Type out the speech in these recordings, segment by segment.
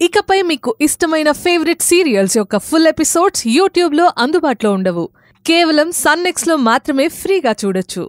ఇకపై మీకు ఇష్టమైన ఫేవరెట్ సీరియల్స్ యొక్క ఫుల్ ఎపిసోడ్స్ యూట్యూబ్లో అందుబాటులో ఉండవు. కేవలం సన్నెక్స్లో మాత్రమే ఫ్రీగా చూడొచ్చు.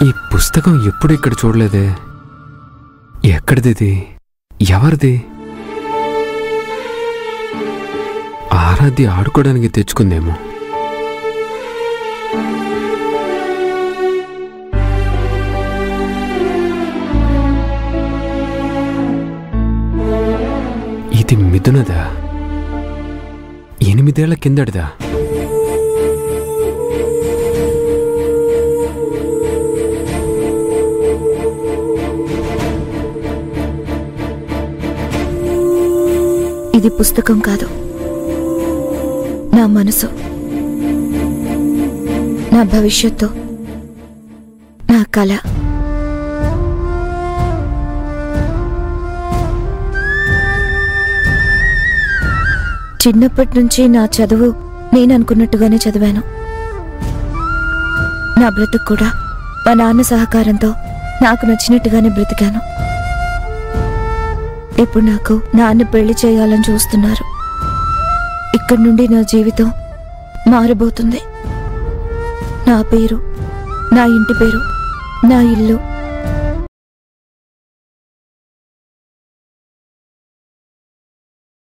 ఈ పుస్తకం ఎప్పుడు ఇక్కడ చూడలేదే. ఎక్కడిది? ఎవరిది? ఆరాధ్య ఆడుకోవడానికి తెచ్చుకుందేమో. ఇది మిథునదా? 8 ఏళ్ల కిందటిదా? ఇది పుస్తకం కాదు, నా మనసు, నా భవిష్యత్తు, నా కళ. చిన్నప్పటి నుంచి నా చదువు నేను అనుకున్నట్టుగానే చదివాను. నా బ్రతుకు కూడా మా నాన్న సహకారంతో నాకు నచ్చినట్టుగానే బ్రతికాను. ఇప్పుడు నాకు నాన్న పెళ్లి చేయాలని చూస్తున్నారు. ఇక్కడి నుండి నా జీవితం మారబోతుంది. నా పేరు, నా ఇంటి పేరు, నా ఇల్లు